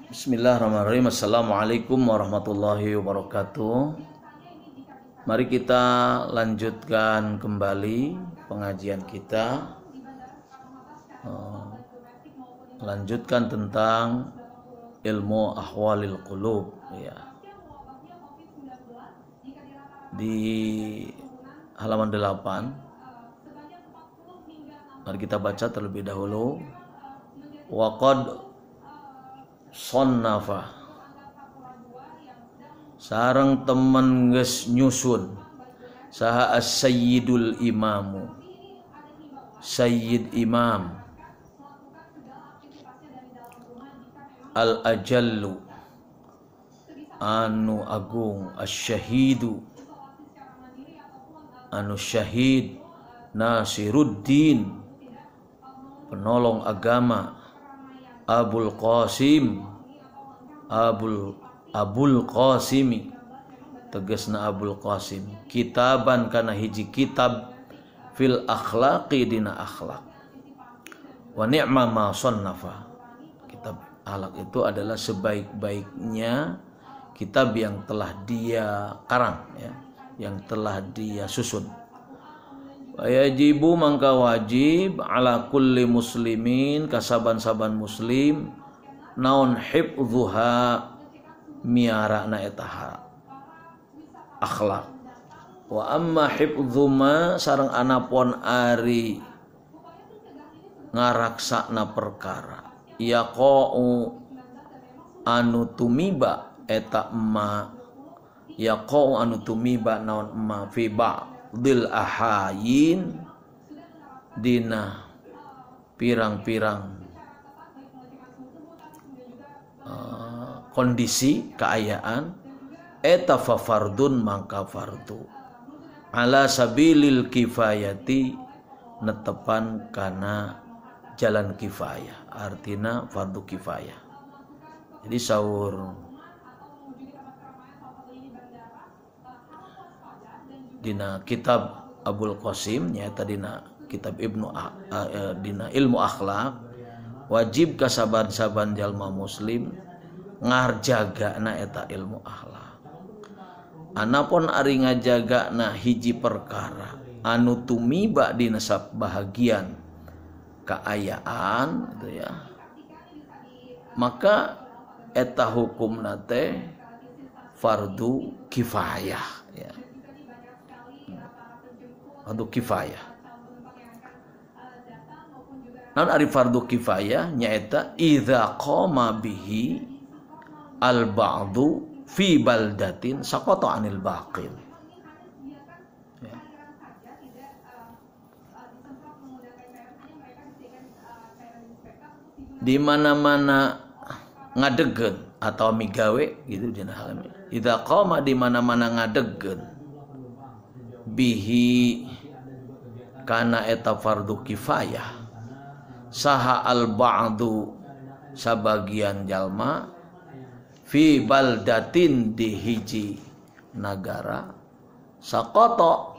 Bismillahirrahmanirrahim. Assalamualaikum warahmatullahi wabarakatuh. Mari kita lanjutkan kembali pengajian kita. Lanjutkan tentang ilmu ahwalil qulub ya. Di halaman 8 mari kita baca terlebih dahulu. Waqad sonnafa sareng temen geus nyusun saha as-sayyidul imamu sayyid imam al-ajallu anu agung asy-syahidu anu syahid Nasiruddin penolong agama Abul Qasim Abul Qasimi tegasna Abul Qasim kitaban kana hiji kitab fil akhlaqi dina akhlak wa ni'ma ma sonnafa. Kitab akhlak itu adalah sebaik-baiknya kitab yang telah dia karang ya, yang telah dia susun. Wajibu mangka wajib ala kulli muslimin kasaban-saban muslim naon hifdzuha miarana eta akhlak. Wa amma hifdzuma sareng anapun ari ngaraksana perkara yaqau anu tumiba eta emma yaqau anu tumiba naon emma fi dil ahayin dina pirang-pirang kondisi keayaan eta fa fardun mangka fardu ala sabilil kifayati netepan kana jalan kifayah artina fardu kifayah. Jadi saur dina kitab Abul Qasim nyata dina kitab dina ilmu akhlak wajib kasaban-saban jalma muslim ngarjagana eta ilmu akhlak. Anapun ari ngajagana hiji perkara anu tumiba dina sabahagian kaayaan gitu ya, maka eta hukumna teh fardu kifayah ya. Fardu kifayah. Naon ari fardu kifayah nyaeta idza qama bihi al ba'du fi baldatin saqata anil baqin. Ya. Di mana-mana ngadegen atau migawe gitu dina hal ini. Idza qama di mana-mana ngadegen bihi kana eta fardu kifayah saha al ba'du sabagian jalma fi baldatin di hiji nagara saqata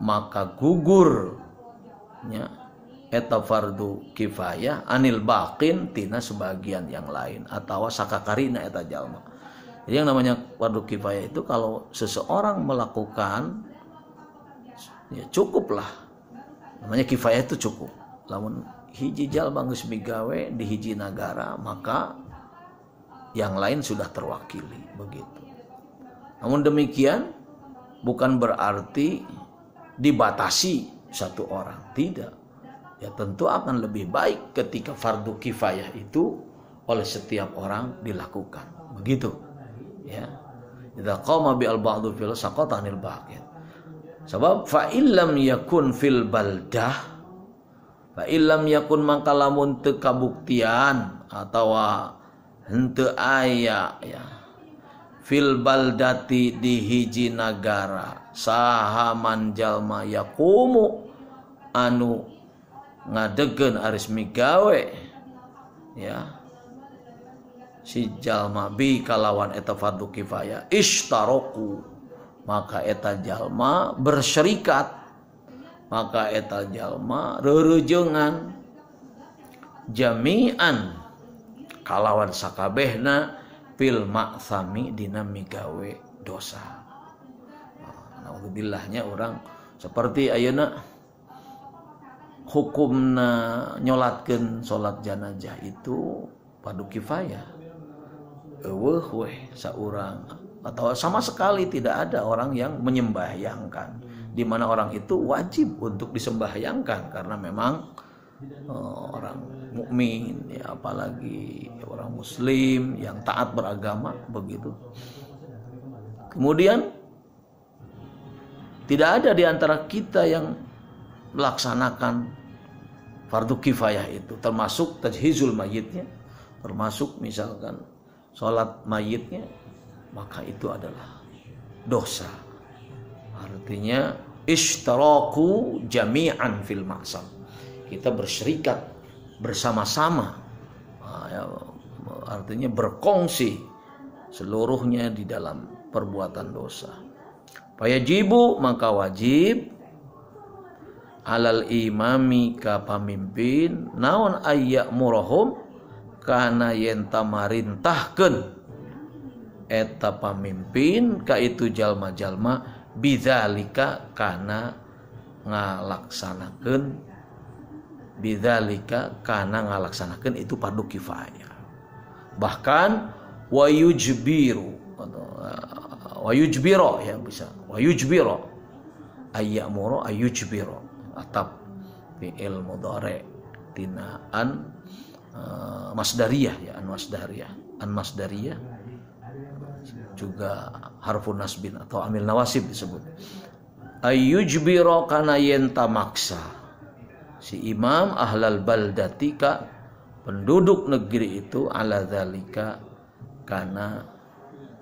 maka gugurnya eta fardu kifayah anil baqin tina sebagian yang lain atawa sakakarina eta jalma. Jadi yang namanya fardu kifayah itu kalau seseorang melakukan ya cukuplah, namanya kifayah itu cukup. Lamun hiji jalma geus migawe di hiji nagara maka yang lain sudah terwakili begitu. Namun demikian bukan berarti dibatasi satu orang, tidak. Ya tentu akan lebih baik ketika fardu kifayah itu oleh setiap orang dilakukan. Begitu. Ya. Idza qama bi al-ba'du fil saqata anil baqin. Sebab fa illam yakun fil baldah fa illam yakun mangka lamun teu kabuktian atawa henteu aya ya fil baldati di hiji nagara saha man jalma yaqumu anu ngadegen aris migawe ya si jalma bi kalawan eta fardu kifayah ishtaraku maka eta jalma bersyarikat maka eta jalma reurejeungan jami'an kalawan sakabehna fil ma'thami dina migawe dosa. Naudzubillah orang seperti ayeuna hukumna nyolatkeun salat jenazah itu fardu kifayah. Eueuh we saurang atau sama sekali tidak ada orang yang menyembahyangkan, di mana orang itu wajib untuk disembahyangkan karena memang orang mukmin ya, apalagi orang muslim yang taat beragama begitu. Kemudian tidak ada di antara kita yang melaksanakan fardu kifayah itu, termasuk tajhizul mayitnya, termasuk misalkan sholat mayitnya, maka itu adalah dosa. Artinya ishtaraku jami'an fil ma'sam. Kita berserikat bersama-sama, artinya berkongsi seluruhnya di dalam perbuatan dosa. Fayajibu maka wajib alal imami ka pamimpin naon ayya murahum kana yen tamarintahkeun eta pamimpin ka itu jalma-jalma bidzalika kana ngalaksanakeun bidzalika kana ngalaksanakeun itu fardu kifayah. Bahkan wayujbiru wayujbiro ya bisa wayujbiro ayyamuru ayujbiro atap fi'il mudhari tinaan masdariyah ya an masdariyah juga harfun nasbin atau amil nawasib disebut. Ayyujbiro kana yenta maksa si imam ahlal baldatika penduduk negeri itu ala dzalika kana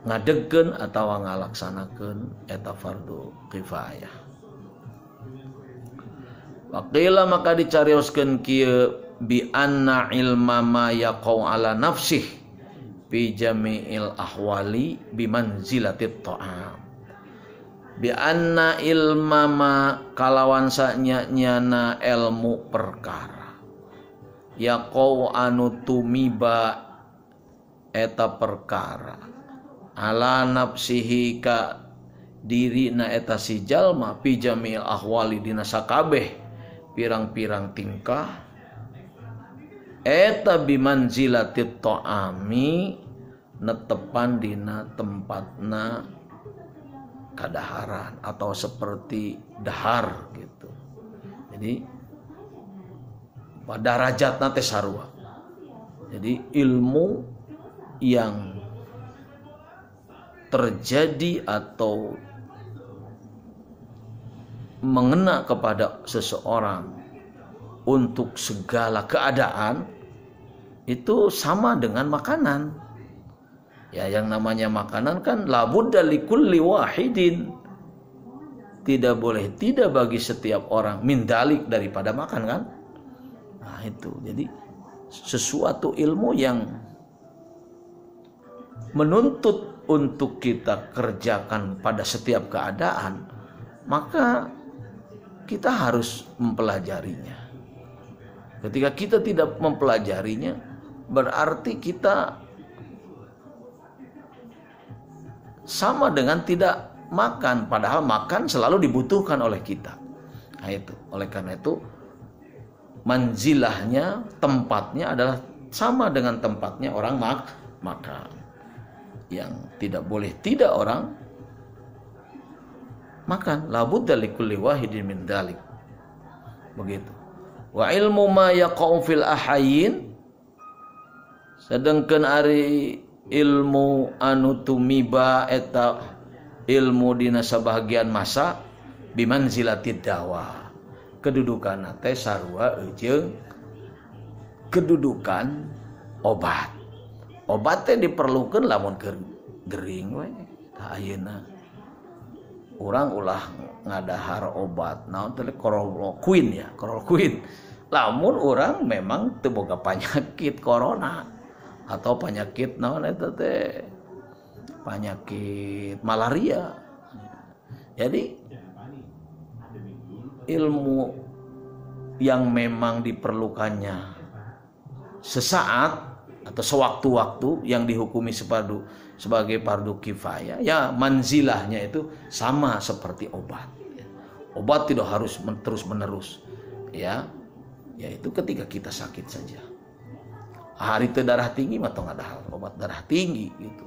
ngadegkeun atawa ngalaksanakeun eta fardu kifayah. Waqila maka dicarioskeun kieu bi anna ilma ma yaqau ala nafsih fi jami'il ahwali bimanzilatit ta'am. Bi anna ilma ma kalawan sanyana ilmu perkara yaqau anu tumiba eta perkara ala nafsihi ka dirina eta si jalma fi jami'il ahwali dina sakabeh pirang-pirang tingkah eta bimanzilatit ta'ami netepan dina tempatna kadaharan atau seperti dahar gitu. Jadi pada derajatna teh sarua. Jadi ilmu yang terjadi atau mengena kepada seseorang untuk segala keadaan itu sama dengan makanan. Ya, yang namanya makanan kan labudda likulli wahidin. Tidak boleh tidak bagi setiap orang mindalik daripada makan kan? Nah, itu. Jadi sesuatu ilmu yang menuntut untuk kita kerjakan pada setiap keadaan, maka kita harus mempelajarinya. Ketika kita tidak mempelajarinya, berarti kita sama dengan tidak makan, padahal makan selalu dibutuhkan oleh kita. Nah itu, oleh karena itu manzilahnya, tempatnya adalah sama dengan tempatnya orang makan. Yang tidak boleh tidak orang makan, labudda likulli wahidin min dzalik. Begitu. Wa ilmu ma yaqau fil ahayyin, sedengkeun ari ilmu anu tumiba eta ilmu dina sabahagian masa bimanzilatid dawa. Kedudukan teh sarua jeung kedudukan obat. Obat teh diperlukeun lamun keur gering we. Tah ayeuna urang ulah ngadahar obat naon teh kloroquine ya, kloroquine. Lamun urang memang teu boga penyakit corona atau penyakit naon eta teh penyakit malaria. Jadi ilmu yang memang diperlukannya sesaat atau sewaktu-waktu yang dihukumi sebagai fardu kifayah, ya manzilahnya itu sama seperti obat. Obat tidak harus terus-menerus, ya, yaitu ketika kita sakit saja. Hari itu darah tinggi mah tong ada hal obat darah tinggi gitu.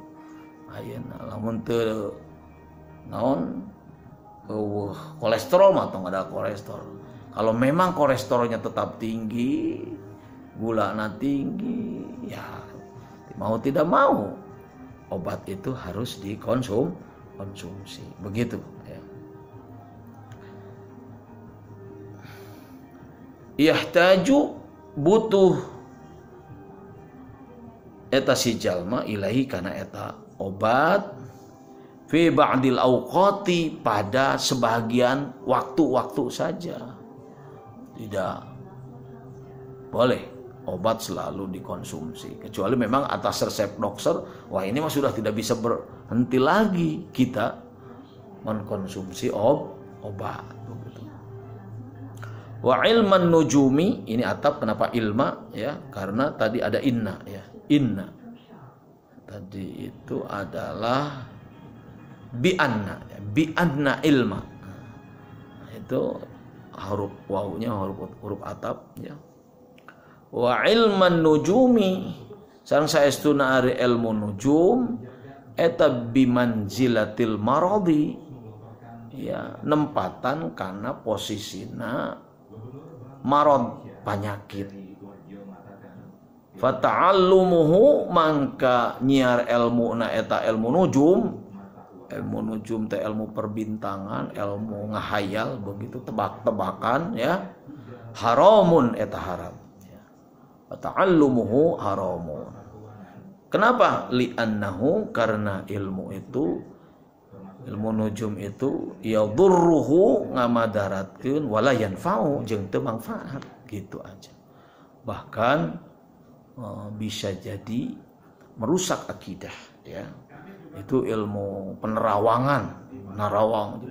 Ayeuna lamun teu naon kolesterol mah tong ada kolesterol. Kalau memang kolesterolnya tetap tinggi, gulanya tinggi, ya mau tidak mau obat itu harus dikonsumsi. Begitu ya. Yahtaju butuh eta si jalma ilahi kana eta obat fi ba'dil awqati pada sebagian waktu-waktu saja. Tidak boleh obat selalu dikonsumsi kecuali memang atas resep dokter. Wah, ini mah sudah tidak bisa berhenti lagi kita mengkonsumsi obat. Wa ilman nujumi, ini atap kenapa ilma ya, karena tadi ada inna ya, inna tadi itu adalah bi'anna ya, bi'anna ilma. Nah, itu huruf wawunya huruf atap ya. Wa ilman nujumi sareng saestuna ari ilmu nujum eta bimanzilatil maradi ya, nempatan karena posisina marad penyakit. Fata'allumuhu mangka nyiar ilmu na eta ilmu nujum teh ilmu perbintangan, ilmu ngahayal begitu, tebak-tebakan ya, haramun eta haram ya. Fata'allumuhu haramun. Kenapa? Li'annahu karena ilmu nujum itu yadurruhu ngamadaratkeun wala yanfa'u jeung teu manfaat gitu aja. Bahkan bisa jadi merusak akidah ya. Itu ilmu penerawangan, narawang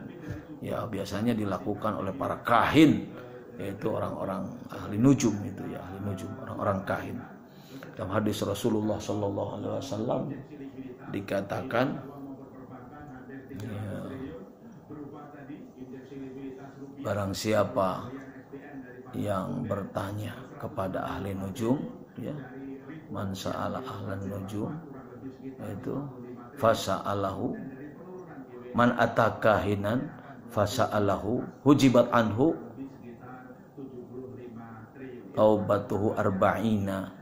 ya, biasanya dilakukan oleh para kahin, yaitu orang-orang ahli nujum itu ya, ahli nujum, orang-orang kahin. Dalam hadis Rasulullah sallallahu alaihi wasallam dikatakan ya, barang siapa yang bertanya kepada ahli nujum ya, man sa'ala ahlan nujum, itu fasa'alahu man atakahinan fasa'alahu hujibat anhu taubatuhu arba'ina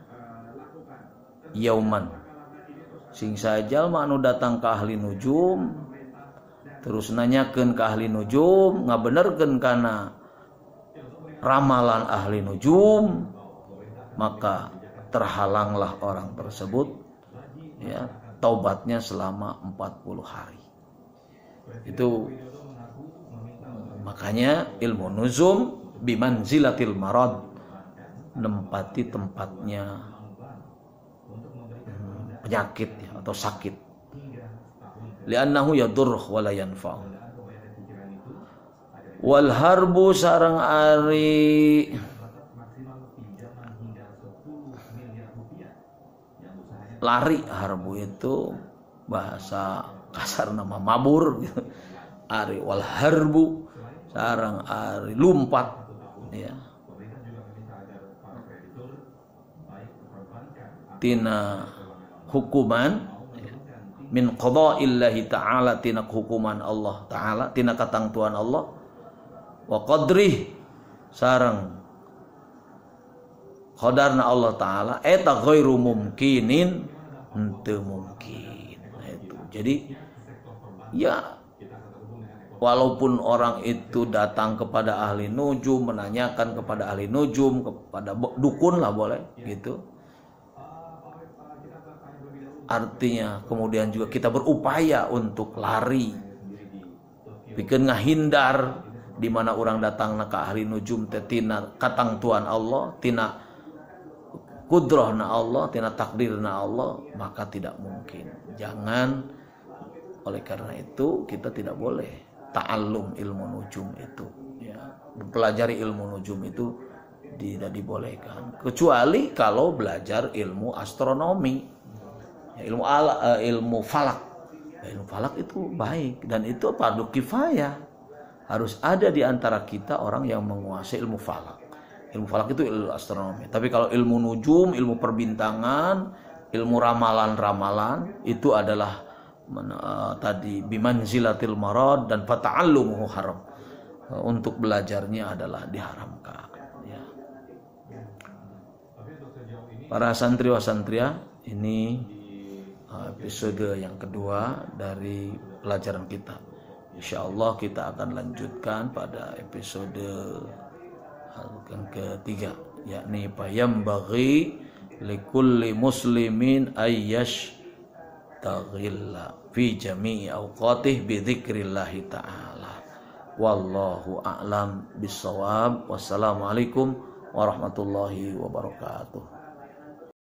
yauman. Sing sajal anu datang ke ahli nujum terus nanyakeun ke ahli nujum, ngabenerkeun kana ramalan ahli nujum, maka terhalanglah orang tersebut ya, taubatnya selama 40 hari. Itu makanya ilmu nuzum bimanzilatil marad, nempati tempatnya penyakit ya, atau sakit. Li'annahu yadurruh wa la yanfa'u. Wal harbu sareng ari lari, harbu itu bahasa kasar nama mabur gitu. Ari wal harbu sareng ari lumpat ya, tina hukuman min qada'illahi ta'ala, tina hukuman Allah ta'ala, tina katangtuan Allah, wa qadrih sareng qadarna Allah ta'ala, eta ghairu mumkinin, henteu mungkin. Nah, itu jadi ya, walaupun orang itu datang kepada ahli nujum, menanyakan kepada ahli nujum, kepada dukun lah boleh gitu, artinya kemudian juga kita berupaya untuk lari, bikin ngahindar di mana orang datang ke ahli nujum teh tina katangtuan Allah, tina kudrahna Allah, tina takdirna Allah, maka tidak mungkin. Jangan, oleh karena itu kita tidak boleh ta'allum ilmu nujum itu ya, mempelajari ilmu nujum itu tidak dibolehkan, kecuali kalau belajar ilmu astronomi, ilmu falak. Ilmu falak itu baik dan itu fardu kifayah. Harus ada di antara kita orang yang menguasai ilmu falak. Ilmu falak itu ilmu astronomi. Tapi kalau ilmu nujum, ilmu perbintangan, ilmu ramalan-ramalan itu adalah tadi bimanzilatil marad dan fata'allumuhu haram. Untuk belajarnya adalah diharamkan. Ya. Para santri wa santria, ini episode yang kedua dari pelajaran kita. Insyaallah kita akan lanjutkan pada episode yang ketiga, yakni yambaghi likulli muslimin ayyash taghilla fi jami'i awqatih bi dzikrillah ta'ala. Wallahu a'lam bissawab. Wassalamualaikum warahmatullahi wabarakatuh.